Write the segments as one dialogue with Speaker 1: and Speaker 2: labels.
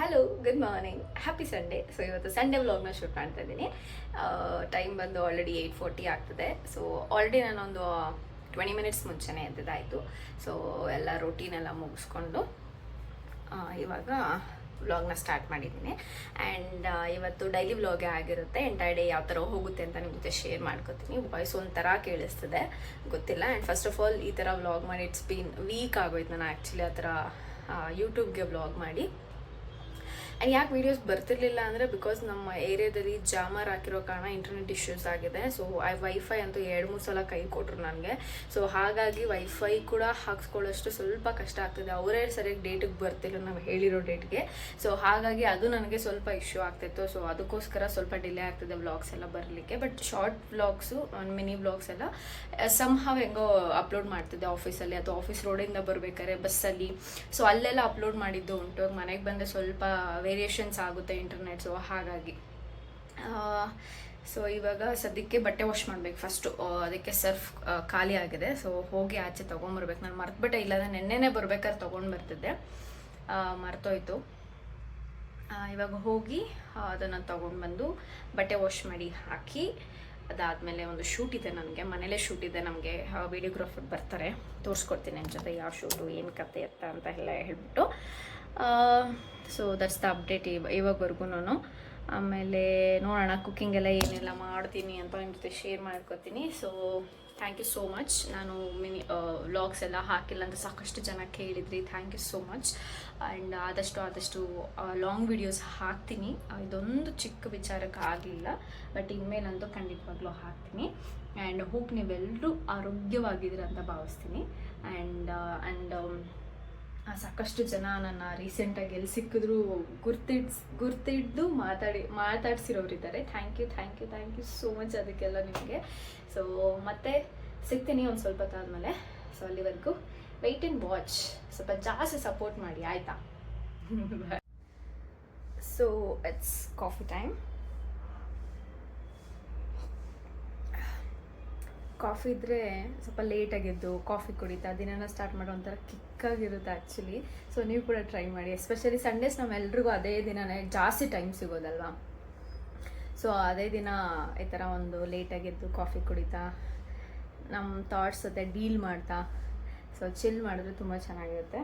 Speaker 1: Hello, good morning, happy Sunday. So ಇವತ್ತು Sunday ವ್ಲಾಗ್ನ shoot ಮಾಡ್ತಾ ಇದ್ದೀನಿ. ಟೈಮ್ ಬಂದು ಆಲ್ರೆಡಿ 8:40 ಆಗ್ತದೆ. ಸೊ ಆಲ್ರೆಡಿ ನಾನೊಂದು 20 ಮಿನಿಟ್ಸ್ ಮುಂಚೆನೇ ಎದ್ದಿದ್ದಾಯಿತು. ಸೊ ಎಲ್ಲ ರೊಟೀನೆಲ್ಲ ಮುಗಿಸ್ಕೊಂಡು ಇವಾಗ ವ್ಲಾಗ್ನ ಸ್ಟಾರ್ಟ್ ಮಾಡಿದ್ದೀನಿ. ಆ್ಯಂಡ್ ಇವತ್ತು ಡೈಲಿ ವ್ಲಾಗೇ ಆಗಿರುತ್ತೆ. ಎಂಟೈರ್ ಡೇ ಯಾವ ಥರ ಹೋಗುತ್ತೆ ಅಂತ ನಿಮ್ಮ ಜೊತೆ ಶೇರ್ ಮಾಡ್ಕೊತೀನಿ. ವಾಯ್ಸ್ ಒಂಥರ ಕೇಳಿಸ್ತದೆ, ಗೊತ್ತಿಲ್ಲ. ಆ್ಯಂಡ್ ಫಸ್ಟ್ ಆಫ್ ಆಲ್ ಈ ಥರ ವ್ಲಾಗ್ ಮಾಡಿ ಇಟ್ಸ್ ಬೀನ್ ವೀಕ್ ಆಗೋಯ್ತು ನಾನು ಆ್ಯಕ್ಚುಲಿ ಆ ಥರ ಯೂಟ್ಯೂಬ್ಗೆ ವ್ಲಾಗ್ ಮಾಡಿ. ಆ್ಯಂಡ್ ಯಾಕೆ ವೀಡಿಯೋಸ್ ಬರ್ತಿರ್ಲಿಲ್ಲ ಅಂದರೆ ಬಿಕಾಸ್ ನಮ್ಮ ಏರಿಯಾದಲ್ಲಿ ಜಾಮರ್ ಹಾಕಿರೋ ಕಾರಣ ಇಂಟರ್ನೆಟ್ ಇಶ್ಯೂಸ್ ಆಗಿದೆ. ಸೊ ವೈಫೈ ಅಂತೂ 2-3 ಸಲ ಕೈ ಕೊಟ್ಟರು ನನಗೆ. ಸೊ ಹಾಗಾಗಿ ವೈಫೈ ಕೂಡ ಹಾಕ್ಸ್ಕೊಳ್ಳೋಷ್ಟು ಸ್ವಲ್ಪ ಕಷ್ಟ ಆಗ್ತದೆ. ಅವರೇ ಸರಿಯಾಗಿ ಡೇಟಿಗೆ ಬರ್ತಿಲ್ಲ ನಾವು ಹೇಳಿರೋ ಡೇಟ್ಗೆ. ಸೊ ಹಾಗಾಗಿ ಅದು ನನಗೆ ಸ್ವಲ್ಪ ಇಶ್ಯೂ ಆಗ್ತಿತ್ತು. ಸೊ ಅದಕ್ಕೋಸ್ಕರ ಸ್ವಲ್ಪ ಡಿಲೇ ಆಗ್ತದೆ ವ್ಲಾಗ್ಸ್ ಎಲ್ಲ ಬರಲಿಕ್ಕೆ. But short vlogs, mini vlogs ಎಲ್ಲ ಸಮ್ಹಾವ್ ಹೆಂಗೋ ಅಪ್ಲೋಡ್ ಮಾಡ್ತಿದ್ದೆ ಆಫೀಸಲ್ಲಿ ಅಥವಾ ಆಫೀಸ್ ರೋಡಿಂದ ಬರಬೇಕಾದ್ರೆ ಬಸ್ಸಲ್ಲಿ. ಸೊ ಅಲ್ಲೆಲ್ಲ ಅಪ್ಲೋಡ್ ಮಾಡಿದ್ದು ಉಂಟು. ಮನೆಗೆ ಬಂದರೆ ಸ್ವಲ್ಪ ವೇರಿಯೇಷನ್ಸ್ ಆಗುತ್ತೆ ಇಂಟರ್ನೆಟ್. ಸೊ ಹಾಗಾಗಿ ಸೊ ಇವಾಗ ಸದ್ಯಕ್ಕೆ ಬಟ್ಟೆ ವಾಶ್ ಮಾಡಬೇಕು ಫಸ್ಟು. ಅದಕ್ಕೆ ಸರ್ಫ್ ಖಾಲಿ ಆಗಿದೆ. ಸೊ ಹೋಗಿ ಆಚೆ ತೊಗೊಂಬರ್ಬೇಕು. ನಾನು ಮರ್ತುಬಿಟ್ಟೆ, ಇಲ್ಲಾಂದರೆ ನೆನ್ನೆನೇ ಬರ್ಬೇಕಾದ್ರೆ ತೊಗೊಂಡು ಬರ್ತಿದ್ದೆ, ಮರ್ತೋಯ್ತು. ಇವಾಗ ಹೋಗಿ ಅದನ್ನು ತೊಗೊಂಡು ಬಂದು ಬಟ್ಟೆ ವಾಶ್ ಮಾಡಿ ಹಾಕಿ, ಅದಾದಮೇಲೆ ಒಂದು ಶೂಟ್ ಇದೆ ನನಗೆ, ಮನೇಲೇ ಶೂಟ್ ಇದೆ. ನಮಗೆ ವಿಡಿಯೋಗ್ರಾಫರ್ ಬರ್ತಾರೆ, ತೋರಿಸ್ಕೊಡ್ತೀನಿ ನನ್ನ ಜೊತೆ ಯಾವ ಶೂಟು ಏನು ಕತೆ ಅಂತ ಎಲ್ಲ ಹೇಳ್ಬಿಟ್ಟು. ಸೊ ದಟ್ಸ್ ದ ಅಪ್ಡೇಟ್ ಇವಾಗವರೆಗೂ. ಆಮೇಲೆ ನೋಡೋಣ ಕುಕ್ಕಿಂಗ್ ಎಲ್ಲ ಏನೆಲ್ಲ ಮಾಡ್ತೀನಿ ಅಂತ ನಿಮ್ಮ ಜೊತೆ ಶೇರ್ ಮಾಡ್ಕೊತೀನಿ. So thank you so much. ನಾನು ಮಿನಿ ವ್ಲಾಗ್ಸ್ ಎಲ್ಲ ಹಾಕಿಲ್ಲ ಅಂತ ಸಾಕಷ್ಟು ಜನ ಕೇಳಿದ್ರಿ, thank you so much. And ಆದಷ್ಟು ಲಾಂಗ್ ವೀಡಿಯೋಸ್ ಹಾಕ್ತೀನಿ. ಇದೊಂದು ಚಿಕ್ಕ ವಿಚಾರಕ್ಕೆ ಆಗಲಿಲ್ಲ, ಬಟ್ ಇನ್ಮೇಲಂತೂ ಖಂಡಿತವಾಗ್ಲೂ ಹಾಕ್ತೀನಿ. ಆ್ಯಂಡ್ ಹೋಪ್ ನೀವೆಲ್ಲರೂ ಆರೋಗ್ಯವಾಗಿದ್ದೀರ ಅಂತ ಭಾವಿಸ್ತೀನಿ. ಆ್ಯಂಡ್ ಸಾಕಷ್ಟು ಜನ ನನ್ನ ರೀಸೆಂಟಾಗಿ ಎಲ್ಲಿ ಸಿಕ್ಕಿದ್ರು ಗುರ್ತಿಡ್ದು ಮಾತಾಡ್ಸಿರೋರಿದ್ದಾರೆ. ಥ್ಯಾಂಕ್ ಯು ಸೋ ಮಚ್ ಅದಕ್ಕೆಲ್ಲ ನಿಮಗೆ. ಸೊ ಮತ್ತೆ ಸಿಗ್ತೀನಿ ಒಂದು ಸ್ವಲ್ಪ ಹೊತ್ತಾದಮೇಲೆ. ಸೊ ಅಲ್ಲಿವರೆಗೂ ವೆಯ್ಟ್ ಆ್ಯಂಡ್ ವಾಚ್. ಸ್ವಲ್ಪ ಜಾಸ್ತಿ ಸಪೋರ್ಟ್ ಮಾಡಿ, ಆಯಿತಾ? So it's coffee time. Coffee ಇದ್ದರೆ ಸ್ವಲ್ಪ ಲೇಟಾಗಿದ್ದು ಕಾಫಿ ಕುಡಿತಾ ದಿನನ ಸ್ಟಾರ್ಟ್ ಮಾಡೋ ಒಂಥರ ಕಿಕ್ಕಾಗಿರುತ್ತೆ ಆ್ಯಕ್ಚುಲಿ. ಸೊ ನೀವು ಕೂಡ ಟ್ರೈ ಮಾಡಿ. ಎಸ್ಪೆಷಲಿ ಸಂಡೇಸ್ ನಮ್ಮೆಲ್ರಿಗೂ ಅದೇ ದಿನನೇ ಜಾಸ್ತಿ ಟೈಮ್ ಸಿಗೋದಲ್ವಾ. ಸೊ ಅದೇ ದಿನ ಈ ಥರ ಒಂದು ಲೇಟಾಗಿದ್ದು ಕಾಫಿ ಕುಡಿತಾ ನಮ್ಮ ಥಾಟ್ಸ್ ಜೊತೆ ಡೀಲ್ ಮಾಡ್ತಾ ಸೊ ಚಿಲ್ ಮಾಡಿದ್ರೆ ತುಂಬ ಚೆನ್ನಾಗಿರುತ್ತೆ.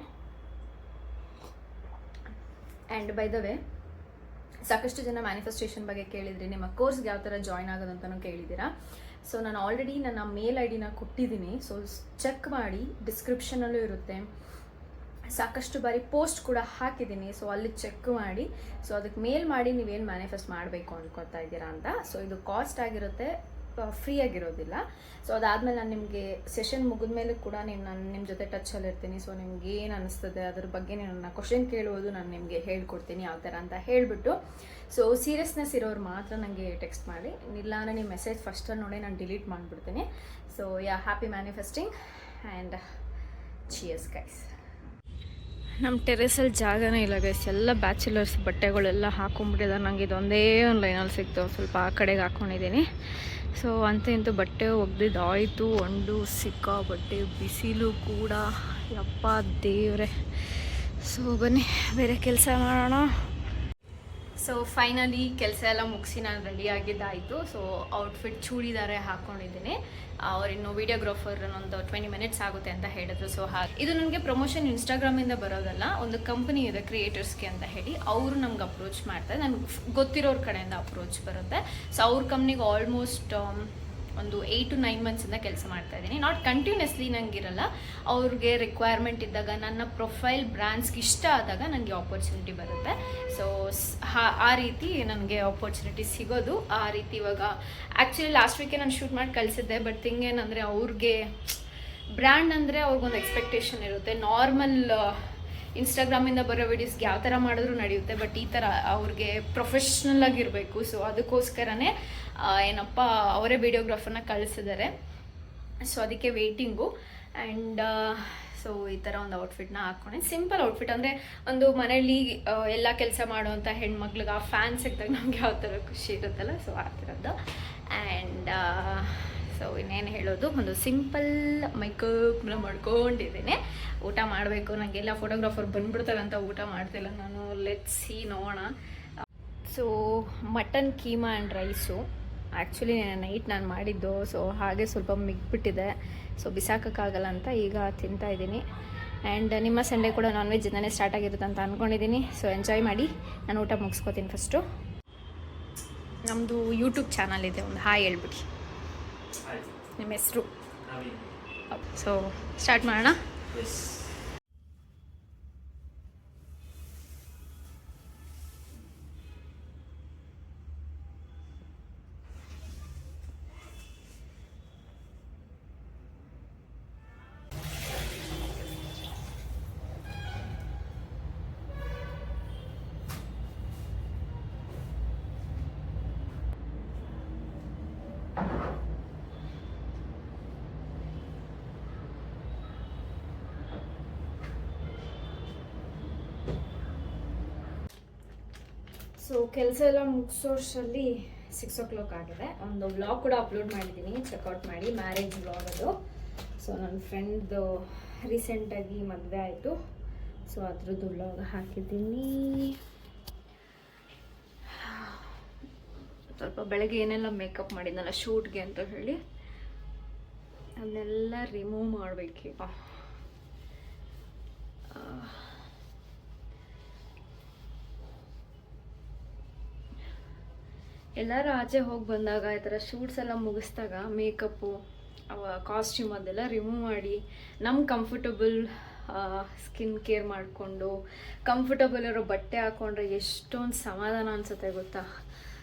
Speaker 1: ಆ್ಯಂಡ್ ಬೈ ದ ವೇ, ಸಾಕಷ್ಟು ಜನ ಮ್ಯಾನಿಫೆಸ್ಟೇಷನ್ ಬಗ್ಗೆ ಕೇಳಿದ್ರಿ, ನಿಮ್ಮ ಕೋರ್ಸ್ಗೆ ಯಾವ ಥರ ಜಾಯ್ನ್ ಆಗೋದಂತಲೂ ಕೇಳಿದ್ದೀರಾ. ಸೊ ನಾನು ಆಲ್ರೆಡಿ ನನ್ನ ಮೇಲ್ ID ಕೊಟ್ಟಿದ್ದೀನಿ. ಸೊ ಚೆಕ್ ಮಾಡಿ, ಡಿಸ್ಕ್ರಿಪ್ಷನಲ್ಲೂ ಇರುತ್ತೆ. ಸಾಕಷ್ಟು ಬಾರಿ ಪೋಸ್ಟ್ ಕೂಡ ಹಾಕಿದ್ದೀನಿ. ಸೊ ಅಲ್ಲಿ ಚೆಕ್ ಮಾಡಿ. ಸೊ ಅದಕ್ಕೆ ಮೇಲ್ ಮಾಡಿ ನೀವೇನು ಮ್ಯಾನಿಫೆಸ್ಟ್ ಮಾಡಬೇಕು ಅಂದ್ಕೊತಾ ಇದ್ದೀರಾ ಅಂತ. ಸೊ ಇದು ಕಾಸ್ಟ್ ಆಗಿರುತ್ತೆ, ಫ್ರೀ ಆಗಿರೋದಿಲ್ಲ. ಸೊ ಅದಾದಮೇಲೆ ನಾನು ನಿಮಗೆ ಸೆಷನ್ ಮುಗಿದ ಮೇಲೆ ಕೂಡ ನಾನು ನಿಮ್ಮ ಜೊತೆ ಟಚಲ್ಲಿ ಇರ್ತೀನಿ. ಸೊ ನಿಮ್ಗೆ ಏನು ಅನಿಸ್ತದೆ ಅದ್ರ ಬಗ್ಗೆ ನನ್ನ ಕ್ವಶನ್ ಕೇಳುವುದು ನಾನು ನಿಮಗೆ ಹೇಳ್ಕೊಡ್ತೀನಿ ಯಾವ ಥರ ಅಂತ ಹೇಳಿಬಿಟ್ಟು. ಸೊ ಸೀರಿಯಸ್ನೆಸ್ ಇರೋರು ಮಾತ್ರ ನನಗೆ ಟೆಕ್ಸ್ಟ್ ಮಾಡಿ, ಇಲ್ಲ ಅಂದರೆ ನಿಮ್ಮ ಮೆಸೇಜ್ ಫಸ್ಟಲ್ಲಿ ನೋಡಿ ನಾನು ಡಿಲೀಟ್ ಮಾಡಿಬಿಡ್ತೀನಿ. So happy manifesting and cheers guys. ನಮ್ಮ ಟೆರೆಸಲ್ಲಿ ಜಾಗನೇ ಇಲ್ಲ ಗೈಸ್, ಎಲ್ಲ ಬ್ಯಾಚುಲರ್ಸ್ ಬಟ್ಟೆಗಳೆಲ್ಲ ಹಾಕೊಂಡ್ಬಿಟ್ಟಿದ್ದಾರೆ. ನನಗೆ ಇದೊಂದೇ ಒಂದು ಲೈನಲ್ಲಿ ಸಿಕ್ತು, ಸ್ವಲ್ಪ ಆ ಕಡೆಗೆ ಹಾಕ್ಕೊಂಡಿದ್ದೀನಿ. ಸೊ ಇಂತೂ ಬಟ್ಟೆ ಒಗ್ದಿದ್ದಾಯಿತು. ಸಿಕ್ಕಾಬಟ್ಟೆ ಬಿಸಿಲು ಕೂಡ, ಯಪ್ಪ ದೇವ್ರೆ. ಸೊ ಬನ್ನಿ ಬೇರೆ ಕೆಲಸ ಮಾಡೋಣ. ಸೊ ಫೈನಲಿ ಕೆಲಸ ಎಲ್ಲ ಮುಗಿಸಿ ನಾನು ರೆಡಿ ಆಗಿದ್ದಾಯಿತು. ಸೊ ಔಟ್ಫಿಟ್ ಚೂಡಿದಾರೆ ಹಾಕ್ಕೊಂಡಿದ್ದೀನಿ. ಅವ್ರು ಇನ್ನು ವಿಡಿಯೋಗ್ರಾಫರ್ ಒಂದು 20 ಮಿನಿಟ್ಸ್ ಆಗುತ್ತೆ ಅಂತ ಹೇಳಿದ್ರು. ಸೊ ಹಾಗೆ ಇದು ನನಗೆ ಪ್ರಮೋಷನ್ ಇನ್ಸ್ಟಾಗ್ರಾಮಿಂದ ಬರೋದಲ್ಲ, ಒಂದು ಕಂಪನಿ ಇದೆ ಕ್ರಿಯೇಟರ್ಸ್ಗೆ ಅಂತ ಹೇಳಿ, ಅವರು ನಮ್ಗೆ ಅಪ್ರೋಚ್ ಮಾಡ್ತಾರೆ. ನನಗೆ ಗೊತ್ತಿರೋರ ಕಡೆಯಿಂದ ಅಪ್ರೋಚ್ ಬರುತ್ತೆ. ಸೊ ಅವ್ರ ಕಂಪ್ನಿಗೆ ಆಲ್ಮೋಸ್ಟ್ ಒಂದು 8 to 9 ಮಂತ್ಸಿಂದ ಕೆಲಸ ಮಾಡ್ತಾ ಇದ್ದೀನಿ. ನಾಟ್ ಕಂಟಿನ್ಯೂಸ್ಲಿ ನನಗಿರಲ್ಲ, ಅವ್ರಿಗೆ ರಿಕ್ವೈರ್ಮೆಂಟ್ ಇದ್ದಾಗ, ನನ್ನ ಪ್ರೊಫೈಲ್ ಬ್ರ್ಯಾಂಡ್ಸ್ಗೆ ಇಷ್ಟ ಆದಾಗ ನನಗೆ ಆಪರ್ಚುನಿಟಿ ಬರುತ್ತೆ. ಸೊ ಆ ರೀತಿ ನನಗೆ ಆಪರ್ಚುನಿಟಿ ಸಿಗೋದು. ಆ ರೀತಿ ಇವಾಗ ಆ್ಯಕ್ಚುಲಿ ಲಾಸ್ಟ್ ವೀಕೆ ನಾನು ಶೂಟ್ ಮಾಡಿ ಕಳಿಸಿದ್ದೆ. ಬಟ್ ಥಿಂಗ್ ಏನಂದರೆ ಅವ್ರಿಗೆ ಬ್ರ್ಯಾಂಡ್ ಅಂದರೆ ಅವ್ರಿಗೊಂದು ಎಕ್ಸ್ಪೆಕ್ಟೇಷನ್ ಇರುತ್ತೆ. ನಾರ್ಮಲ್ ಇನ್ಸ್ಟಾಗ್ರಾಮಿಂದ ಬರೋ ವಿಡಿಯೋಸ್ಗೆ ಯಾವ ಥರ ಮಾಡಿದ್ರು ನಡೆಯುತ್ತೆ, ಬಟ್ ಈ ಥರ ಅವ್ರಿಗೆ ಪ್ರೊಫೆಷ್ನಲ್ ಆಗಿರಬೇಕು. ಸೊ ಅದಕ್ಕೋಸ್ಕರನೇ ಏನಪ್ಪ ಅವರೇ ವಿಡಿಯೋಗ್ರಾಫರ್ನ ಕಳಿಸಿದ್ದಾರೆ. ಸೊ ಅದಕ್ಕೆ ವೇಟಿಂಗು. ಆ್ಯಂಡ್ ಸೊ ಈ ಥರ ಒಂದು ಔಟ್ಫಿಟ್ನ ಹಾಕ್ಕೊಂಡೆ. ಸಿಂಪಲ್ ಔಟ್ಫಿಟ್, ಅಂದರೆ ಒಂದು ಮನೆಯಲ್ಲಿ ಎಲ್ಲ ಕೆಲಸ ಮಾಡುವಂಥ ಹೆಣ್ಮಕ್ಳಿಗೆ ಆ ಫ್ಯಾನ್ ಸಿಕ್ಕಿದಾಗ ನಮ್ಗೆ ಯಾವ ಥರ ಖುಷಿ ಇರುತ್ತಲ್ಲ, ಸೊ ಆ ಥರದ್ದು. ಆ್ಯಂಡ್ ಸೊ ಸೊ ಇನ್ನೇನು ಹೇಳೋದು, ಒಂದು ಸಿಂಪಲ್ ಮೇಕಪ್ನ ಮಾಡ್ಕೊಂಡಿದ್ದೇನೆ. ಊಟ ಮಾಡಬೇಕು, ನನಗೆಲ್ಲ ಫೋಟೋಗ್ರಾಫರ್ ಬಂದ್ಬಿಡ್ತಾರೆ ಅಂತ ಊಟ ಮಾಡ್ತಿಲ್ಲ ನಾನು. ಲೆಟ್ಸ್ ಸಿ, ನೋಡೋಣ. So mutton keema and rice actually night ನಾನು ಮಾಡಿದ್ದು, ಸೊ ಹಾಗೆ ಸ್ವಲ್ಪ ಮಿಗ್ಬಿಟ್ಟಿದೆ. ಸೊ ಬಿಸಾಕೋಕ್ಕಾಗಲ್ಲ ಅಂತ ಈಗ ತಿಂತಾಯಿದ್ದೀನಿ. ಆ್ಯಂಡ್ ನಿಮ್ಮ ಸಂಡೇ ಕೂಡ ನಾನ್ ವೆಜ್ ಇಂದನೇ ಸ್ಟಾರ್ಟ್ ಆಗಿರುತ್ತೆ ಅಂತ ಅಂದ್ಕೊಂಡಿದ್ದೀನಿ. ಸೊ ಎಂಜಾಯ್ ಮಾಡಿ. ನಾನು ಊಟ ಮುಗಿಸ್ಕೋತೀನಿ ಫಸ್ಟು. ನಮ್ಮದು ಯೂಟ್ಯೂಬ್ ಚಾನಲ್ ಇದೆ, ಒಂದು ಹಾಯ್ ಹೇಳ್ಬಿಡಿ. ನಿಮ್ಮ ಹೆಸರು? ಸೊ ಸ್ಟಾರ್ಟ್ ಮಾಡೋಣ. ಸೊ ಕೆಲಸ ಎಲ್ಲ ಮುಗಿಸೋಷ್ಟರಲ್ಲಿ 6 o'clock ಆಗಿದೆ. ಒಂದು ವ್ಲಾಗ್ ಕೂಡ ಅಪ್ಲೋಡ್ ಮಾಡಿದ್ದೀನಿ, ಚೆಕ್ಔಟ್ ಮಾಡಿ. ಮ್ಯಾರೇಜ್ ವ್ಲಾಗ್ ಅದು. ಸೊ ನನ್ನ ಫ್ರೆಂಡ್ದು ರೀಸೆಂಟಾಗಿ ಮದುವೆ ಆಯಿತು, ಸೊ ಅದ್ರದ್ದು ವ್ಲಾಗ್ ಹಾಕಿದ್ದೀನಿ. ಸ್ವಲ್ಪ ಬೆಳಗ್ಗೆ ಏನೆಲ್ಲ ಮೇಕಪ್ ಮಾಡಿದ್ನಲ್ಲ ಶೂಟ್ಗೆ ಅಂತ ಹೇಳಿ, ಅದನ್ನೆಲ್ಲ ರಿಮೂವ್ ಮಾಡಬೇಕೀಗ. ಎಲ್ಲರೂ ಆಚೆ ಹೋಗಿ ಬಂದಾಗ ಈ ಥರ ಶೂಟ್ಸ್ ಎಲ್ಲ ಮುಗಿಸ್ದಾಗ ಮೇಕಪ್ಪು, ಕಾಸ್ಟ್ಯೂಮ್ ಅದೆಲ್ಲ ರಿಮೂವ್ ಮಾಡಿ ನಮ್ಮ ಕಂಫರ್ಟಬಲ್ ಸ್ಕಿನ್ ಕೇರ್ ಮಾಡಿಕೊಂಡು ಕಂಫರ್ಟಬಲ್ ಇರೋ ಬಟ್ಟೆ ಹಾಕ್ಕೊಂಡ್ರೆ ಎಷ್ಟೊಂದು ಸಮಾಧಾನ ಅನಿಸುತ್ತೆ ಗೊತ್ತಾ.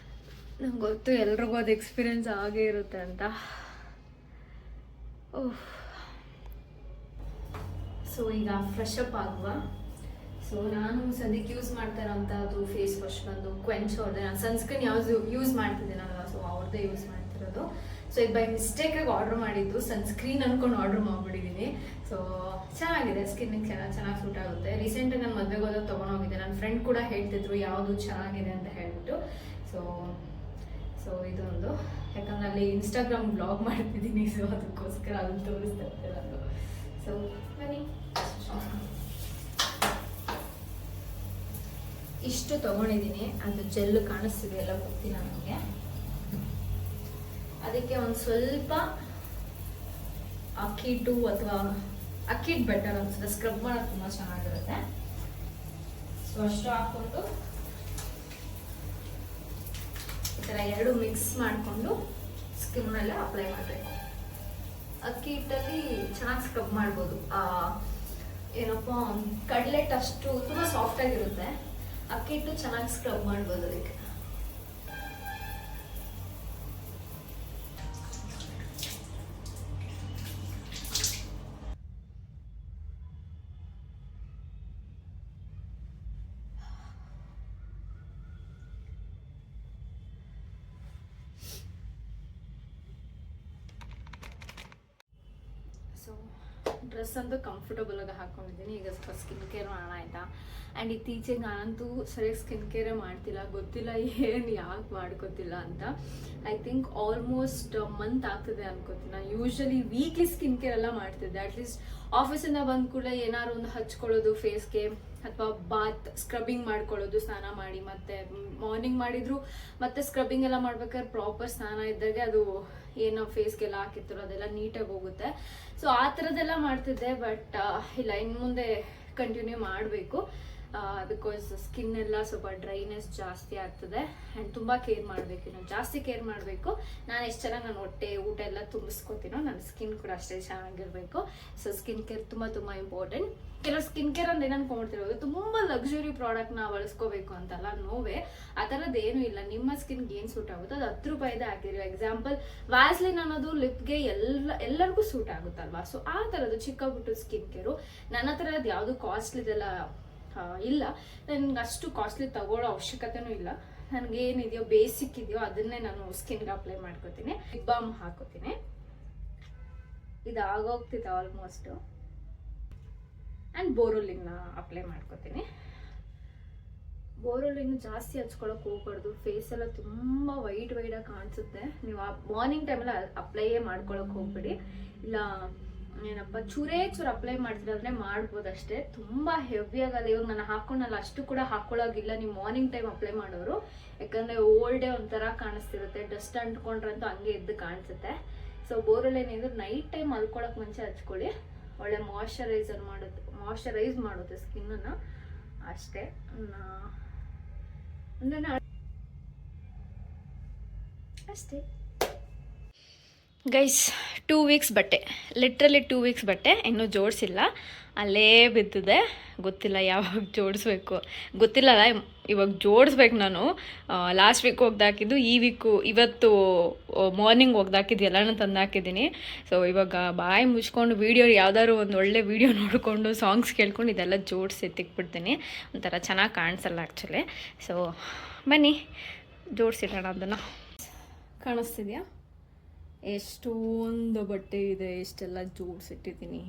Speaker 1: ನಂಗೆ ಗೊತ್ತು ಎಲ್ರಿಗೂ ಅದು ಎಕ್ಸ್ಪೀರಿಯೆನ್ಸ್ ಆಗೇ ಇರುತ್ತೆ ಅಂತ. ಓಹ್, ಸೊ ಈಗ ಫ್ರೆಶ್ ಅಪ್ ಆಗುವ. ಸೊ ನಾನು ಸದ್ಯಕ್ಕೆ ಯೂಸ್ ಮಾಡ್ತಾ ಇರೋಂಥದ್ದು ಫೇಸ್ ವಾಶ್ ಬಂದು ಕ್ವೆಂಚ್ ಅವ್ರದ್ದೇ. ನಾನು ಸನ್ಸ್ಕ್ರೀನ್ ಯಾವುದು ಯೂಸ್ ಮಾಡ್ತಿದ್ದೀನಲ್ವ, ಸೊ ಅವ್ರದ್ದೇ ಯೂಸ್ ಮಾಡ್ತಿರೋದು. ಸೊ ಇದು ಬೈ ಮಿಸ್ಟೇಕಾಗಿ ಆರ್ಡರ್ ಮಾಡಿದ್ದು, ಸನ್ಸ್ಕ್ರೀನ್ ಅಂದ್ಕೊಂಡು ಆರ್ಡರ್ ಮಾಡಿಬಿಟ್ಟಿದ್ದೀನಿ. ಸೊ ಚೆನ್ನಾಗಿದೆ, ಸ್ಕಿನ್ನಿಗೆ ಚೆನ್ನಾಗಿ ಸೂಟ್ ಆಗುತ್ತೆ. ರೀಸೆಂಟಾಗಿ ನಾನು ಮದುವೆಗೆ ಹೋದಾಗ ತೊಗೊಂಡೋಗಿದ್ದೆ. ನನ್ನ ಫ್ರೆಂಡ್ ಕೂಡ ಹೇಳ್ತಿದ್ರು ಯಾವುದು ಚೆನ್ನಾಗಿದೆ ಅಂತ ಹೇಳ್ಬಿಟ್ಟು. ಸೊ ಇದೊಂದು, ಯಾಕಂದ್ರೆ ಅಲ್ಲಿ ಇನ್ಸ್ಟಾಗ್ರಾಮ್ ಬ್ಲಾಗ್ ಮಾಡ್ತಿದ್ದೀನಿ, ಸೊ ಅದಕ್ಕೋಸ್ಕರ ಅದನ್ನು ತೋರಿಸ್ತಾ ಇರ್ತಾರೆ ನಾನು. ಸೊ ಬನ್ನಿ, ಇಷ್ಟು ತೊಗೊಂಡಿದ್ದೀನಿ. ಅದು ಜೆಲ್ಲು ಕಾಣಿಸ್ತಿದೆ ಎಲ್ಲ ಗೊತ್ತಿಲ್ಲ ನನಗೆ. ಅದಕ್ಕೆ ಒಂದು ಸ್ವಲ್ಪ ಅಕ್ಕಿಟ್ಟು ಅಥವಾ ಅಕ್ಕಿಟ್ಟು ಬೆಟರ್ ಅನ್ಸುತ್ತೆ, ಸ್ಕ್ರಬ್ ಮಾಡೋದು ತುಂಬ ಚೆನ್ನಾಗಿರುತ್ತೆ. ಸೊ ಅಷ್ಟು ಹಾಕ್ಕೊಂಡು ಈ ಥರ ಎರಡು ಮಿಕ್ಸ್ ಮಾಡಿಕೊಂಡು ಸ್ಕಿನ್ನೆಲ್ಲ ಅಪ್ಲೈ ಮಾಡಬೇಕು. ಅಕ್ಕಿ ಹಿಟ್ಟಲ್ಲಿ ಚೆನ್ನಾಗಿ ಸ್ಕ್ರಬ್ ಮಾಡ್ಬೋದು. ಏನಪ್ಪ, ಕಡ್ಲೆಟ್ ಅಷ್ಟು ತುಂಬ ಸಾಫ್ಟಾಗಿರುತ್ತೆ, ಅಕ್ಕಿ ಹಿಟ್ಟು ಚೆನ್ನಾಗಿ ಸ್ಕ್ರಬ್ ಮಾಡ್ಬೋದು ಅದಕ್ಕೆ. ಸೊ ಡ್ರೆಸ್ ಅಂತೂ ಕಂಫರ್ಟಬಲ್ ಆಗಿ ಹಾಕೊಂಡಿದ್ದೀನಿ. ಈಗ ಸ್ವಲ್ಪ ಸ್ಕಿನ್ ಕೇರ್ ಮಾಡೋಣ ಆಯಿತಾ. ಆ್ಯಂಡ್ ಇತ್ತೀಚೆಗೆ ನಾನಂತೂ ಸರಿಯಾಗಿ ಸ್ಕಿನ್ ಕೇರೇ ಮಾಡ್ತಿಲ್ಲ, ಗೊತ್ತಿಲ್ಲ ಏನು ಯಾಕೆ ಮಾಡ್ಕೋತಿಲ್ಲ ಅಂತ. ಐ ಥಿಂಕ್ ಆಲ್ಮೋಸ್ಟ್ ಮಂತ್ ಆಗ್ತಿದೆ ಅನ್ಕೋತೀನಿ. ನಾನು ಯೂಶ್ವಲಿ ವೀಕ್ಲಿ ಸ್ಕಿನ್ ಕೇರ್ ಎಲ್ಲ ಮಾಡ್ತಿದ್ದೆ. ಅಟ್ಲೀಸ್ಟ್ ಆಫೀಸಿಂದ ಬಂದ ಕೂಡಲೇ ಏನಾದ್ರು ಒಂದು ಹಚ್ಕೊಳ್ಳೋದು ಫೇಸ್ಗೆ, ಅಥವಾ ಬಾತ್ ಸ್ಕ್ರಬ್ಬಿಂಗ್ ಮಾಡ್ಕೊಳ್ಳೋದು ಸ್ನಾನ ಮಾಡಿ. ಮತ್ತೆ ಮಾರ್ನಿಂಗ್ ಮಾಡಿದ್ರು ಮತ್ತೆ ಸ್ಕ್ರಬ್ಬಿಂಗ್ ಎಲ್ಲ ಮಾಡ್ಬೇಕಾದ್ರೆ ಪ್ರಾಪರ್ ಸ್ನಾನ ಇದ್ದಾಗ ಅದು ಏನೋ ಫೇಸ್ಗೆಲ್ಲ ಹಾಕಿರ್ತಾರೋ ಅದೆಲ್ಲ ನೀಟಾಗಿ ಹೋಗುತ್ತೆ. ಸೊ ಆ ಥರದ್ದೆಲ್ಲ ಮಾಡ್ತಿದ್ದೆ. ಬಟ್ ಇಲ್ಲ, ಇನ್ನು ಮುಂದೆ ಕಂಟಿನ್ಯೂ ಮಾಡಬೇಕು. ಬಿಕಾಸ್ ಸ್ಕಿನ್ ಎಲ್ಲ ಸ್ವಲ್ಪ ಡ್ರೈನೆಸ್ ಜಾಸ್ತಿ ಆಗ್ತದೆ. ಆ್ಯಂಡ್ ತುಂಬ ಕೇರ್ ಮಾಡಬೇಕು, ಇನ್ನು ಜಾಸ್ತಿ ಕೇರ್ ಮಾಡಬೇಕು. ನಾನು ಎಷ್ಟು ಚೆನ್ನಾಗಿ ನಾನು ಹೊಟ್ಟೆ ಊಟ ಎಲ್ಲ ತುಂಬಿಸ್ಕೋತೀನೋ ನನ್ನ ಸ್ಕಿನ್ ಕೂಡ ಅಷ್ಟೇ ಚೆನ್ನಾಗಿರಬೇಕು. ಸೊ ಸ್ಕಿನ್ ಕೇರ್ ತುಂಬ ತುಂಬ ಇಂಪಾರ್ಟೆಂಟ್. ಕೆಲವು ಸ್ಕಿನ್ ಕೇರ್ ಅಂದ್ರೆ ಏನು ಅನ್ಕೊಂಡ್ತಿರೋದು, ತುಂಬ ಲಕ್ಸುರಿ ಪ್ರಾಡಕ್ಟ್ನ ಬಳಸ್ಕೋಬೇಕು ಅಂತಲ್ಲ, ನೋವೇ ಆ ಥರದ್ದು ಏನೂ ಇಲ್ಲ. ನಿಮ್ಮ ಸ್ಕಿನ್ಗೆ ಏನು ಸೂಟ್ ಆಗುತ್ತೋ ಅದು 10 ರೂಪಾಯಿದೆ ಹಾಕಿರಿ. ಎಕ್ಸಾಂಪಲ್ ವ್ಯಾಸ್ಲಿನ್ ಅನ್ನೋದು ಲಿಪ್ಗೆ ಎಲ್ಲರಿಗೂ ಸೂಟ್ ಆಗುತ್ತಲ್ವಾ. ಸೊ ಆ ಥರದ್ದು ಚಿಕ್ಕ ಪುಟ್ಟು ಸ್ಕಿನ್ ಕೇರು. ನನ್ನ ಹತ್ರ ಅದು ಯಾವುದು ಕಾಸ್ಟ್ಲಿದೆಲ್ಲ ಇಲ್ಲ. ನನ್ಗೆ ಅಷ್ಟು ಕಾಸ್ಟ್ಲಿ ತಗೊಳ್ಳೋ ಅವಶ್ಯಕತೆನೂ ಇಲ್ಲ. ನನಗೇನಿದೆಯೋ ಬೇಸಿಕ್ ಇದೆಯೋ ಅದನ್ನೇ ನಾನು ಸ್ಕಿನ್ಗೆ ಅಪ್ಲೈ ಮಾಡ್ಕೋತೀನಿ. ಲಿಪ್ ಬಾಮ್ ಹಾಕೋತೀನಿ. ಇದು ಆಗೋಗ್ತಿದೆ ಆಲ್ಮೋಸ್ಟು. ಆ್ಯಂಡ್ ಬೋರೋಲಿನ್ನ ಅಪ್ಲೈ ಮಾಡ್ಕೋತೀನಿ. ಬೋರೋಲ್ ಇನ್ನು ಜಾಸ್ತಿ ಹಚ್ಕೊಳಕ್ಕೆ ಹೋಗ್ಬಾರ್ದು. ಫೇಸ್ ಎಲ್ಲ ತುಂಬ ವೈಡಾಗಿ ಕಾಣಿಸುತ್ತೆ. ನೀವು ಆ ಮಾರ್ನಿಂಗ್ ಟೈಮೆಲ್ಲ ಅಪ್ಲೈಯೇ ಮಾಡ್ಕೊಳಕ್ಕೆ ಹೋಗ್ಬೇಡಿ. ಇಲ್ಲ ಏನಪ್ಪ ಚೂರು ಅಪ್ಲೈ ಮಾಡ್ತಿರೋದ್ರೆ ಮಾಡ್ಬೋದು ಅಷ್ಟೇ. ತುಂಬ ಹೆವಿ ಆಗಲ್ಲ. ಇವಾಗ ನಾನು ಹಾಕೊಂಡಲ್ಲ ಅಷ್ಟು ಕೂಡ ಹಾಕೊಳ್ಳೋಗಿಲ್ಲ ನೀವು ಮಾರ್ನಿಂಗ್ ಟೈಮ್ ಅಪ್ಲೈ ಮಾಡೋರು. ಯಾಕಂದರೆ ಓಲ್ಡೇ ಒಂಥರ ಕಾಣಿಸ್ತಿರುತ್ತೆ. ಡಸ್ಟ್ ಅಂಟ್ಕೊಂಡ್ರಂತೂ ಹಂಗೆ ಎದ್ದು ಕಾಣಿಸುತ್ತೆ. ಸೊ ಬೋರೋಲ್ ಏನಿದ್ರು ನೈಟ್ ಟೈಮ್ ಮಲ್ಕೊಳಕ್ಕೆ ಮುಂಚೆ ಹಚ್ಕೊಳ್ಳಿ. ಒಳ್ಳೆ ಮಾಯ್ಶ್ಚರೈಸ್ ಮಾಡುತ್ತೆ ಸ್ಕಿನ್ನನ್ನು ಅಷ್ಟೇ. ಅಷ್ಟೇ ಗೈಸ್. 2 ವೀಕ್ಸ್ ಬಟ್ಟೆ, ಲಿಟ್ರಲಿ 2 ವೀಕ್ಸ್ ಬಟ್ಟೆ ಇನ್ನೂ ಜೋಡಿಸಿಲ್ಲ, ಅಲ್ಲೇ ಬಿದ್ದಿದೆ. ಗೊತ್ತಿಲ್ಲ ಯಾವಾಗ ಜೋಡಿಸ್ಬೇಕು, ಗೊತ್ತಿಲ್ಲ. ಇವಾಗ ಜೋಡಿಸ್ಬೇಕು. ನಾನು ಲಾಸ್ಟ್ ವೀಕ್ ಒಗ್ದಾಕಿದ್ದು, ಈ ವೀಕು ಇವತ್ತು ಮಾರ್ನಿಂಗ್ ಒಗ್ದಾಕಿದ್ದು ಎಲ್ಲನೂ ತಂದು ಹಾಕಿದ್ದೀನಿ. ಸೊ ಇವಾಗ ಬಾಯಿ ಮುಚ್ಕೊಂಡು ವೀಡಿಯೋ ಯಾವ್ದಾದ್ರು ಒಂದು ಒಳ್ಳೆ ವೀಡಿಯೋ ನೋಡಿಕೊಂಡು ಸಾಂಗ್ಸ್ ಕೇಳ್ಕೊಂಡು ಇದೆಲ್ಲ ಜೋಡಿಸಿ ತಿಕ್ಬಿಡ್ತೀನಿ. ಒಂಥರ ಚೆನ್ನಾಗಿ ಕಾಣಿಸಲ್ಲ ಆ್ಯಕ್ಚುಲಿ. ಸೊ ಬನ್ನಿ ಜೋಡಿಸಿಡೋಣ ಅದನ್ನು. ಕಾಣಿಸ್ತಿದ್ಯಾ ಎಷ್ಟೊಂದು ಬಟ್ಟೆ ಇದೆ, ಎಷ್ಟೆಲ್ಲ ಜೋಡಿಸಿಟ್ಟಿದ್ದೀನಿ.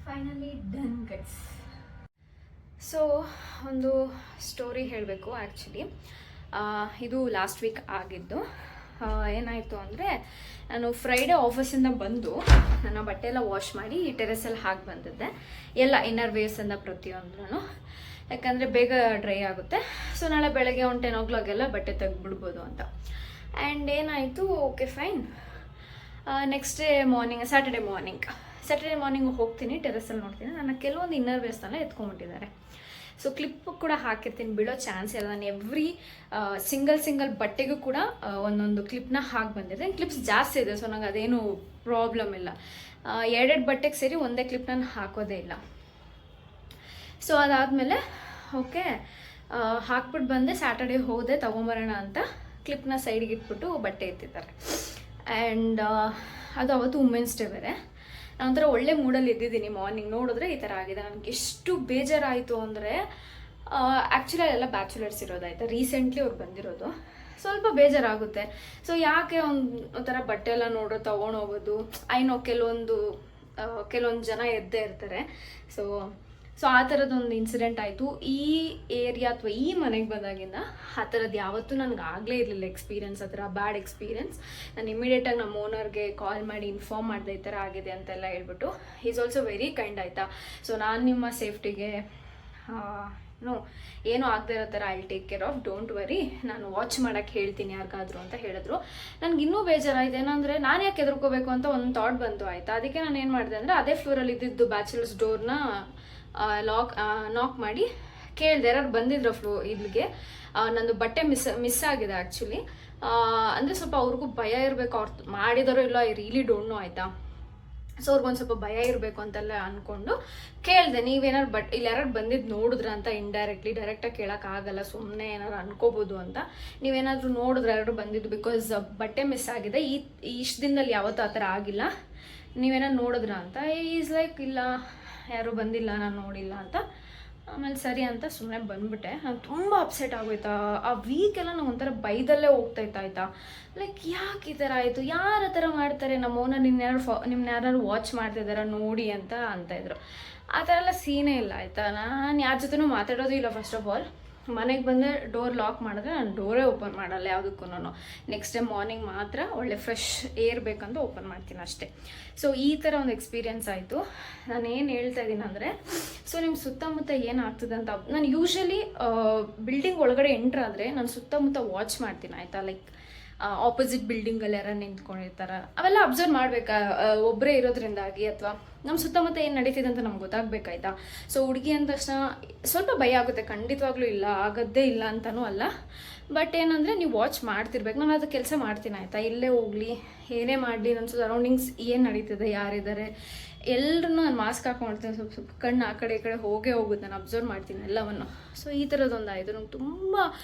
Speaker 1: Finally done guys. ಸೊ ಒಂದು ಸ್ಟೋರಿ ಹೇಳಬೇಕು ಆ್ಯಕ್ಚುಲಿ. ಇದು ಲಾಸ್ಟ್ ವೀಕ್ ಆಗಿದ್ದು. ಏನಾಯಿತು ಅಂದರೆ, ನಾನು ಫ್ರೈಡೇ ಆಫೀಸಿಂದ ಬಂದು ನನ್ನ ಬಟ್ಟೆ ಎಲ್ಲ ವಾಶ್ ಮಾಡಿ ಟೆರೆಸಲ್ಲಿ ಹಾಕಿ ಬಂದಿದ್ದೆ. ಎಲ್ಲ ಇನ್ನರ್ ವೇರ್ಸಿಂದ ಪ್ರತಿಯೊಂದೂ, ಯಾಕಂದರೆ ಬೇಗ ಡ್ರೈ ಆಗುತ್ತೆ. ಸೊ ನಾಳೆ ಬೆಳಗ್ಗೆ ಒಂದು 10 o'clockಗೆಲ್ಲ ಬಟ್ಟೆ ತೆಗೆದ್ಬಿಡ್ಬೋದು ಅಂತ. ಆ್ಯಂಡ್ ಏನಾಯಿತು, okay fine. Next day morning, Saturday morning ಹೋಗ್ತೀನಿ, ಟೆರೆಸಲ್ಲಿ ನೋಡ್ತೀನಿ, ನನ್ನ ಕೆಲವೊಂದು ಇನ್ನರ್ ವೇರ್ಸ್ನೆಲ್ಲ ಎತ್ಕೊಂಡ್ಬಿಟ್ಟಿದ್ದಾರೆ. ಸೊ ಕ್ಲಿಪ್ ಕೂಡ ಹಾಕಿರ್ತೀನಿ, ಬಿಡೋ ಚಾನ್ಸ್ ಇಲ್ಲ. ನಾನು ಎವ್ರಿ ಸಿಂಗಲ್ ಬಟ್ಟೆಗೂ ಕೂಡ ಒಂದೊಂದು ಕ್ಲಿಪ್ನ ಹಾಕಿ ಬಂದಿರ್ತೀನಿ. ಕ್ಲಿಪ್ಸ್ ಜಾಸ್ತಿ ಇದೆ, ಸೊ ನಂಗೆ ಅದೇನು ಪ್ರಾಬ್ಲಮ್ ಇಲ್ಲ. 2 ಬಟ್ಟೆಗೆ ಸೇರಿ ಒಂದೇ ಕ್ಲಿಪ್ ನಾನು ಹಾಕೋದೇ ಇಲ್ಲ. ಸೊ ಅದಾದಮೇಲೆ ಓಕೆ ಹಾಕ್ಬಿಟ್ಟು ಬಂದೆ. ಸ್ಯಾಟರ್ಡೇ ಹೋದೆ ತೊಗೊಂಬರೋಣ ಅಂತ, ಕ್ಲಿಪ್ನ ಸೈಡ್ಗೆ ಇಟ್ಬಿಟ್ಟು ಬಟ್ಟೆ ಎತ್ತಿದ್ದಾರೆ. ಆ್ಯಂಡ್ ಅದು ಅವತ್ತು ವುಮೆನ್ಸ್ ಡೇ ಬೇರೆ. ನಾನೊಂಥರ ಒಳ್ಳೆ ಮೂಡಲ್ಲಿ ಇದ್ದಿದ್ದೀನಿ. ಮಾರ್ನಿಂಗ್ ನೋಡಿದ್ರೆ ಈ ಥರ ಆಗಿದೆ. ನನಗೆ ಎಷ್ಟು ಬೇಜಾರಾಯಿತು ಅಂದರೆ, ಆ್ಯಕ್ಚುಲಿ ಅಲ್ಲೆಲ್ಲ ಬ್ಯಾಚುಲರ್ಸ್ ಇರೋದಾಯ್ತಾ, ರೀಸೆಂಟ್ಲಿ ಅವ್ರು ಬಂದಿರೋದು. ಸ್ವಲ್ಪ ಬೇಜಾರಾಗುತ್ತೆ. ಸೊ ಯಾಕೆ ಒಂಥರ ಬಟ್ಟೆ ಎಲ್ಲ ನೋಡೋ ತೊಗೊಂಡೋಗೋದು. ಐನೋ ಕೆಲವೊಂದು ಜನ ಎದ್ದೇ ಇರ್ತಾರೆ. ಸೊ ಆ ಥರದ್ದೊಂದು ಇನ್ಸಿಡೆಂಟ್ ಆಯಿತು ಈ ಏರಿಯಾ ಅಥವಾ ಈ ಮನೆಗೆ ಬಂದಾಗಿಂದ. ಆ ಥರದ್ದು ಯಾವತ್ತೂ ನನಗೆ ಆಗಲೇ ಇರಲಿಲ್ಲ ಎಕ್ಸ್ಪೀರಿಯನ್ಸ್, ಆ ಥರ ಬ್ಯಾಡ್ ಎಕ್ಸ್ಪೀರಿಯನ್ಸ್. ನಾನು ಇಮಿಡಿಯೇಟಾಗಿ ನಮ್ಮ ಓನರ್ಗೆ ಕಾಲ್ ಮಾಡಿ ಇನ್ಫಾರ್ಮ್ ಮಾಡಿದೆ ಈ ಥರ ಆಗಿದೆ ಅಂತೆಲ್ಲ ಹೇಳ್ಬಿಟ್ಟು. ಈಸ್ ಆಲ್ಸೋ ವೆರಿ ಕೈಂಡ್ ಆಯಿತಾ. ಸೊ ನಾನು ನಿಮ್ಮ ಸೇಫ್ಟಿಗೆ ಏನೂ ಆಗದೆ ಇರೋ ಥರ I'll take care of, don't worry, ನಾನು ವಾಚ್ ಮಾಡೋಕ್ಕೆ ಹೇಳ್ತೀನಿ ಯಾರಿಗಾದ್ರು ಅಂತ ಹೇಳಿದ್ರು. ನನಗೆ ಇನ್ನೂ ಬೇಜಾರಾಯಿತು. ಏನಂದರೆ ನಾನು ಯಾಕೆ ಎದುರ್ಕೋಬೇಕು ಅಂತ ಒಂದು ಥಾಟ್ ಬಂತು ಆಯಿತಾ. ಅದಕ್ಕೆ ನಾನು ಏನು ಮಾಡಿದೆ ಅಂದರೆ, ಅದೇ ಫ್ಲೋರಲ್ಲಿ ಇದ್ದಿದ್ದು ಬ್ಯಾಚುಲರ್ಸ್ ಡೋರ್ನ ನಾಕ್ ಮಾಡಿ ಕೇಳಿದೆ, ಯಾರು ಬಂದಿದ್ರು ಇಲ್ಲಿಗೆ. ನಂದು ಬಟ್ಟೆ ಮಿಸ್ ಆಗಿದೆ ಆ್ಯಕ್ಚುಲಿ. ಅಂದರೆ ಸ್ವಲ್ಪ ಅವ್ರಿಗೂ ಭಯ ಇರಬೇಕು, ಅವ್ರು ಮಾಡಿದಾರೋ ಇಲ್ಲ, ಐ ರಿಯಲಿ ಡೋಂಟ್ ನೋ ಆಯಿತಾ. ಸೊ ಅವ್ರಿಗೊಂದು ಸ್ವಲ್ಪ ಭಯ ಇರಬೇಕು ಅಂತೆಲ್ಲ ಅಂದ್ಕೊಂಡು ಕೇಳಿದೆ, ನೀವೇನಾರು ಇಲ್ಲಿ ಯಾರು ಬಂದಿದ್ದು ನೋಡಿದ್ರ ಅಂತ. ಡೈರೆಕ್ಟಾಗಿ ಕೇಳೋಕ್ಕಾಗಲ್ಲ, ಸುಮ್ಮನೆ ಏನಾರು ಅನ್ಕೋಬೋದು ಅಂತ. ನೀವೇನಾದರೂ ನೋಡಿದ್ರೆ ಯಾರು ಬಂದಿದ್ದು, ಬಿಕಾಸ್ ಬಟ್ಟೆ ಮಿಸ್ ಆಗಿದೆ, ಇಷ್ಟು ದಿನದಲ್ಲಿ ಯಾವತ್ತೂ ಆ ಥರ ಆಗಿಲ್ಲ, ನೀವೇನಾರು ನೋಡಿದ್ರ ಅಂತ. ಈಸ್ ಲೈಕ್ ಇಲ್ಲ, ಯಾರೂ ಬಂದಿಲ್ಲ, ನಾನು ನೋಡಿಲ್ಲ ಅಂತ. ಆಮೇಲೆ ಸರಿ ಅಂತ ಸುಮ್ಮನೆ ಬಂದ್ಬಿಟ್ಟೆ. ನಾನು ತುಂಬ ಅಪ್ಸೆಟ್ ಆಗೋಯ್ತಾ. ಆ ವೀಕೆಲ್ಲ ನಂಗೆ ಒಂಥರ ಬೈದಲ್ಲೇ ಹೋಗ್ತಾಯಿತ್ತು ಆಯಿತಾ. ಲೈಕ್ ಯಾಕೆ ಈ ಥರ ಆಯಿತು, ಯಾರು ಆ ಥರ ಮಾಡ್ತಾರೆ, ನಮ್ಮ ಓನರ್ ನಿಮ್ಮನ್ನ ಯಾರು ವಾಚ್ ಮಾಡ್ತಿದ್ದಾರ ನೋಡಿ ಅಂತ ಇದ್ರು. ಆ ಥರ ಎಲ್ಲ ಸೀನೇ ಇಲ್ಲ ಆಯಿತಾ. ನಾನು ಯಾರ ಜೊತೆನೂ ಮಾತಾಡೋದು ಇಲ್ಲ. ಫಸ್ಟ್ ಆಫ್ ಆಲ್ ಮನೆಗೆ ಬಂದರೆ ಡೋರ್ ಲಾಕ್ ಮಾಡಿದ್ರೆ ನಾನು ಡೋರೇ ಓಪನ್ ಮಾಡಲ್ಲ ಯಾವುದಕ್ಕೂ. ನೆಕ್ಸ್ಟ್ ಡೇ ಮಾರ್ನಿಂಗ್ ಮಾತ್ರ ಒಳ್ಳೆ ಫ್ರೆಶ್ ಏರ್ ಬೇಕಂತ ಓಪನ್ ಮಾಡ್ತೀನಿ ಅಷ್ಟೇ. ಸೊ ಈ ಥರ ಒಂದು ಎಕ್ಸ್ಪೀರಿಯೆನ್ಸ್ ಆಯಿತು. ನಾನು ಏನು ಹೇಳ್ತಾ ಇದ್ದೀನಿ ಅಂದರೆ, ಸೊ ನಿಮ್ಮ ಸುತ್ತಮುತ್ತ ಏನಾಗ್ತದೆ ಅಂತ ನಾನು ಯೂಶ್ವಲಿ ಬಿಲ್ಡಿಂಗ್ ಒಳಗಡೆ ಎಂಟ್ರಾದರೆ ನಾನು ಸುತ್ತಮುತ್ತ ವಾಚ್ ಮಾಡ್ತೀನಿ ಆಯಿತಾ. ಲೈಕ್ ಆಪೋಸಿಟ್ ಬಿಲ್ಡಿಂಗಲ್ಲಿ ಯಾರು ನಿಂತ್ಕೊಂಡಿರ್ತಾರೆ ಅವೆಲ್ಲ ಅಬ್ಸರ್ವ್ ಮಾಡಬೇಕಾ, ಒಬ್ಬರೇ ಇರೋದ್ರಿಂದಾಗಿ, ಅಥವಾ ನಮ್ಮ ಸುತ್ತಮುತ್ತ ಏನು ನಡೀತಿದೆ ಅಂತ ನಮ್ಗೆ ಗೊತ್ತಾಗಬೇಕಾಯ್ತಾ. ಸೊ ಹುಡುಗಿ ಅಂದ ತಕ್ಷಣ ಸ್ವಲ್ಪ ಭಯ ಆಗುತ್ತೆ, ಖಂಡಿತವಾಗ್ಲೂ ಇಲ್ಲ ಆಗೋದೇ ಇಲ್ಲ ಅಂತಲೂ ಅಲ್ಲ. ಬಟ್ ಏನಂದರೆ ನೀವು ವಾಚ್ ಮಾಡ್ತಿರ್ಬೇಕು. ನಾನು ಅದು ಕೆಲಸ ಮಾಡ್ತೀನಿ ಆಯಿತಾ. ಇಲ್ಲೇ ಹೋಗಲಿ, ಏನೇ ಮಾಡಲಿ, ನನ್ನ ಸರೌಂಡಿಂಗ್ಸ್ ಏನು ನಡೀತಿದೆ, ಯಾರಿದ್ದಾರೆ, ಎಲ್ಲರೂ ನಾನು ಮಾಸ್ಕ್ ಹಾಕ್ಕೊಳ್ತೀನಿ. ಸ್ವಲ್ಪ ಕಣ್ಣು ಆ ಕಡೆ ಈ ಕಡೆ ಹೋಗುತ್ತೆ, ನಾನು ಅಬ್ಸರ್ವ್ ಮಾಡ್ತೀನಿ ಎಲ್ಲವನ್ನು. ಸೊ ಈ ಥರದ್ದೊಂದು ಆಯಿತು. ನಂಗೆ ತುಂಬ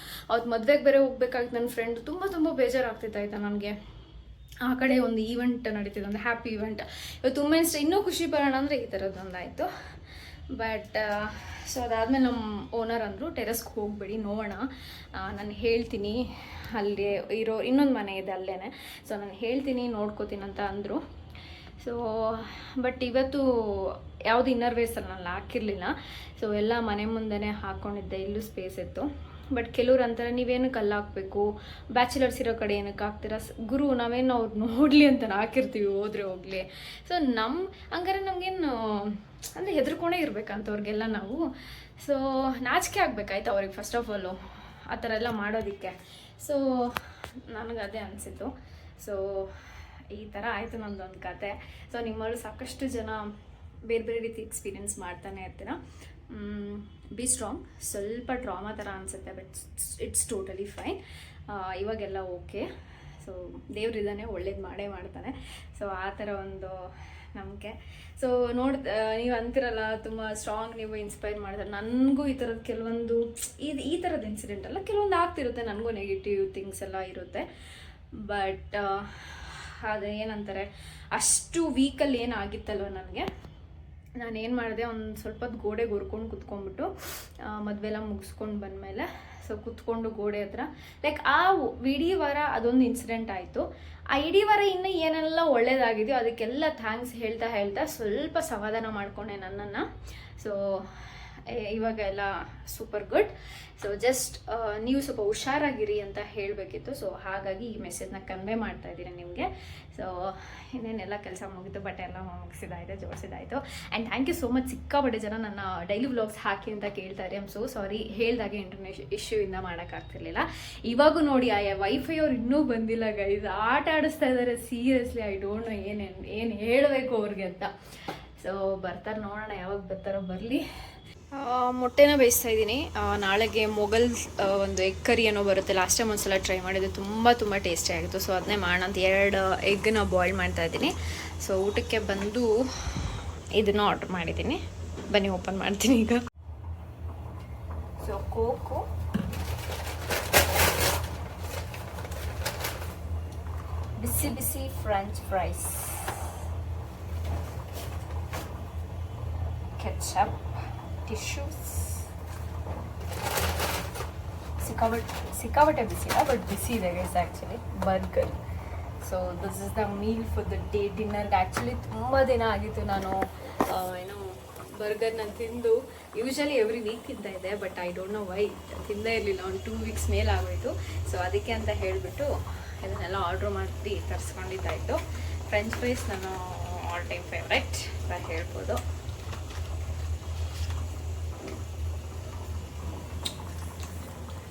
Speaker 1: ಅವತ್ತು ಮದುವೆಗೆ ಬೇರೆ ಹೋಗ್ಬೇಕಾಗಿತ್ತು. ನನ್ನ ಫ್ರೆಂಡ್ ತುಂಬ ಬೇಜಾರಾಗ್ತಿತ್ತು ಆಯಿತಾ ನನಗೆ. ಆ ಕಡೆ ಒಂದು ಈವೆಂಟ್ ನಡೀತಿದೆ, ಒಂದು ಹ್ಯಾಪಿ ಈವೆಂಟ್. ಇವತ್ತು ತುಂಬ ಇನ್ನೂ ಖುಷಿ ಬರೋಣ ಅಂದರೆ ಈ ಥರದ್ದೊಂದಾಯಿತು. ಬಟ್ ಸೊ ಅದಾದಮೇಲೆ ನಮ್ಮ ಓನರ್ ಅಂದರು ಟೆರೆಸ್ಗೆ ಹೋಗ್ಬೇಡಿ, ನೋಡೋಣ, ನಾನು ಹೇಳ್ತೀನಿ, ಅಲ್ಲಿ ಇರೋ ಇನ್ನೊಂದು ಮನೆ ಇದೆ ಅಲ್ಲೇ, ಸೊ ನಾನು ಹೇಳ್ತೀನಿ ನೋಡ್ಕೋತೀನಿ ಅಂತ ಅಂದರು. ಸೊ ಬಟ್ ಇವತ್ತು ಯಾವುದು ಇನ್ನರ್ ವೇರ್ಸಲ್ಲಿ ನಾನು ಹಾಕಿರಲಿಲ್ಲ. ಸೊ ಎಲ್ಲ ಮನೆ ಮುಂದೆನೇ ಹಾಕ್ಕೊಂಡಿದ್ದೆ, ಇಲ್ಲೂ ಸ್ಪೇಸ್ ಇತ್ತು. ಬಟ್ ಕೆಲವ್ರು ಅಂತಾರೆ ನೀವೇನು ಕಲ್ಲು ಹಾಕಬೇಕು, ಬ್ಯಾಚುಲರ್ಸ್ ಇರೋ ಕಡೆ ಏನಕ್ಕೆ ಹಾಕ್ತೀರಾ ಗುರು, ನಾವೇನು ಅವ್ರು ನೋಡಲಿ ಅಂತ ಹಾಕಿರ್ತೀವಿ ಹೋದರೆ ಹೋಗಲಿ. ಸೊ ಹಂಗಾರೆ ನಮಗೇನು ಅಂದರೆ ಹೆದರ್ಕೊಂಡೇ ಇರಬೇಕಂತವ್ರಿಗೆಲ್ಲ ನಾವು. ಸೊ ನಾಚಿಕೆ ಆಗಬೇಕಾಯ್ತು ಅವ್ರಿಗೆ ಫಸ್ಟ್ ಆಫ್ ಆಲು ಆ ಥರ ಎಲ್ಲ ಮಾಡೋದಕ್ಕೆ. ಸೊ ನನಗೆ ಅದೇ ಅನಿಸಿತ್ತು. ಸೊ ಈ ಥರ ಆಯಿತು ನಮ್ಮದೊಂದು ಕತೆ. ಸೊ ನಿಮ್ಮವರು ಸಾಕಷ್ಟು ಜನ ಬೇರೆ ಬೇರೆ ರೀತಿ ಎಕ್ಸ್ಪೀರಿಯೆನ್ಸ್ ಮಾಡ್ತಾನೆ ಇರ್ತೀರ. Be strong. ಸ್ವಲ್ಪ ಟ್ರಾಮಾ ಥರ ಅನಿಸುತ್ತೆ, ಬಟ್ ಇಟ್ಸ್ ಟೋಟಲಿ ಫೈನ್. ಇವಾಗೆಲ್ಲ ಓಕೆ. ಸೊ ದೇವ್ರಿದ್ದಾನೆ, ಒಳ್ಳೇದು ಮಾಡೇ ಮಾಡ್ತಾನೆ. ಸೊ ಆ ಥರ ಒಂದು ನಂಬಿಕೆ. ಸೊ ನೀವು ಅಂತಿರಲ್ಲ ತುಂಬ ಸ್ಟ್ರಾಂಗ್, ನೀವು ಇನ್ಸ್ಪೈರ್ ಮಾಡ್ತಾರೆ. ನನಗೂ ಈ ಥರದ್ದು ಕೆಲವೊಂದು ಈ ಥರದ್ದು ಇನ್ಸಿಡೆಂಟ್ ಅಲ್ಲ, ಕೆಲವೊಂದು ಆಗ್ತಿರುತ್ತೆ, ನನಗೂ ನೆಗೆಟಿವ್ ಥಿಂಗ್ಸ್ ಎಲ್ಲ ಇರುತ್ತೆ. ಬಟ್ ಅದು ಏನಂತಾರೆ, ಅಷ್ಟು ವೀಕಲ್ಲಿ ಏನಾಗಿತ್ತಲ್ವ ನನಗೆ, ನಾನೇನು ಮಾಡಿದೆ, ಒಂದು ಸ್ವಲ್ಪ ಹೊತ್ತು ಗೋಡೆಗೆ ಹೊರ್ಕೊಂಡು ಕುತ್ಕೊಂಡ್ಬಿಟ್ಟು ಮದುವೆಲ್ಲ ಮುಗಿಸ್ಕೊಂಡು ಬಂದಮೇಲೆ ಸೊ ಕುತ್ಕೊಂಡು ಗೋಡೆ ಹತ್ರ ಲೈಕ್ ಆ ಇಡೀ ವಾರ ಅದೊಂದು ಇನ್ಸಿಡೆಂಟ್ ಆಯಿತು. ಆ ಇಡೀ ವಾರ ಇನ್ನೂ ಏನೆಲ್ಲ ಒಳ್ಳೇದಾಗಿದೆಯೋ ಅದಕ್ಕೆಲ್ಲ ಥ್ಯಾಂಕ್ಸ್ ಹೇಳ್ತಾ ಸ್ವಲ್ಪ ಸಮಾಧಾನ ಮಾಡಿಕೊಂಡೆ ನನ್ನನ್ನು. ಸೊ ಇವಾಗ ಎಲ್ಲ ಸೂಪರ್ ಗುಡ್. ಸೊ ಜಸ್ಟ್ ನೀವು ಸ್ವಲ್ಪ ಹುಷಾರಾಗಿರಿ ಅಂತ ಹೇಳಬೇಕಿತ್ತು. ಸೊ ಹಾಗಾಗಿ ಈ ಮೆಸೇಜ್ನ ಕನ್ವೆ ಮಾಡ್ತಾ ಇದ್ದೀನಿ ನಿಮಗೆ. ಸೊ ಇನ್ನೇನೆಲ್ಲ ಕೆಲಸ ಮುಗಿತು, ಬಟ್ಟೆ ಎಲ್ಲ ಮುಗಿಸಿದಾಯಿತು, ಜೋಡಿಸಿದಾಯಿತು. And thank you so much. ಸಿಕ್ಕಾಪಟ್ಟೆ ಜನ ನನ್ನ ಡೈಲಿ ವ್ಲಾಗ್ಸ್ ಹಾಕಿ ಅಂತ ಕೇಳ್ತಾರೆ. ಐಮ್ ಸೋ ಸಾರಿ, ಹೇಳಿದಾಗೆ ಇಂಟರ್ನೆಟ್ ಇಶ್ಯೂಯಿಂದ ಮಾಡೋಕ್ಕಾಗ್ತಿರ್ಲಿಲ್ಲ. ಇವಾಗೂ ನೋಡಿ ಆ ವೈಫೈ ಅವ್ರು ಇನ್ನೂ ಬಂದಿಲ್ಲ ಗೈಸ್, ಆಟ ಆಡಿಸ್ತಾ ಇದ್ದಾರೆ ಸೀರಿಯಸ್ಲಿ. ಐ ಡೋಂಟ್ ನೋ ಏನು ಹೇಳಬೇಕು ಅವ್ರಿಗೆ ಅಂತ. ಸೊ ಬರ್ತಾರೆ, ನೋಡೋಣ ಯಾವಾಗ ಬರ್ತಾರೋ ಬರಲಿ. ಮೊಟ್ಟೆನ ಬೇಯಿಸ್ತಾ ಇದ್ದೀನಿ. ನಾಳೆಗೆ ಮೊಗಲ್ ಒಂದು ಎಗ್ ಕರಿ ಏನೋ ಬರುತ್ತೆ, ಲಾಸ್ಟ್ ಟೈಮ್ ಒಂದ್ಸಲ ಟ್ರೈ ಮಾಡಿದ್ದು, ತುಂಬ ಟೇಸ್ಟಿ ಆಗಿತ್ತು. ಸೊ ಅದನ್ನೇ ಮಾಡೋಣ ಅಂತ 2 ಎಗ್ನ ಬಾಯ್ಲ್ ಮಾಡ್ತಾ ಇದ್ದೀನಿ. ಸೊ ಊಟಕ್ಕೆ ಬಂದು ಇದನ್ನು ಆರ್ಡ್ರ್ ಮಾಡಿದ್ದೀನಿ, ಬನ್ನಿ ಓಪನ್ ಮಾಡ್ತೀನಿ ಈಗ. ಸೊ ಕೋಕು, ಬಿಸಿ ಫ್ರೆಂಚ್ ಫ್ರೈಸ್, ಕೆಚಪ್, ಟಿಶ್ಯೂಸ್, ಸಿಕ್ಕಾಪಟ್ಟೆ ಬಿಸಿ ಇಲ್ಲ, ಬಟ್ ಬಿಸಿ ಇದೆ guys. Actually burger. So this is the meal for the day. ಡಿನ್ನರ್ಗೆ ಆ್ಯಕ್ಚುಲಿ ತುಂಬ ದಿನ ಆಗಿತ್ತು ನಾನು ಏನೋ ಬರ್ಗರ್ನ ತಿಂದು. ಯೂಶ್ವಲಿ ಎವ್ರಿ ವೀಕ್ ತಿಂತಾ ಇದ್ದೆ, but I don't know why ತಿಂದೇ ಇರಲಿಲ್ಲ. ಒಂದು 2 ವೀಕ್ಸ್ ಮೇಲೆ ಆಗೋಯಿತು. ಸೊ ಅದಕ್ಕೆ ಅಂತ ಹೇಳಿಬಿಟ್ಟು ಇದನ್ನೆಲ್ಲ ಆರ್ಡ್ರ್ ಮಾಡಿ ತರಿಸ್ಕೊಂಡಿದ್ದಾಯಿತು. ಫ್ರೆಂಚ್ ಫ್ರೈಸ್ ನಾನು ಆಲ್ ಟೈಮ್ ಫೇವ್ರೆಟ್ ಅಂತ ಹೇಳ್ಬೋದು.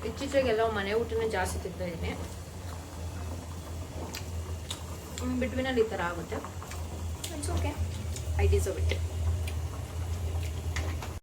Speaker 1: ಇತ್ತೀಚೆಗೆಲ್ಲ ಮನೆ ಊಟನೇ ಜಾಸ್ತಿ ತಿಂತಾ ಇದ್ದೀನಿ. ಬಿಟ್ವೀನಲ್ಲಿ ಈ ಥರ ಆಗುತ್ತೆ. It's okay, I deserve it.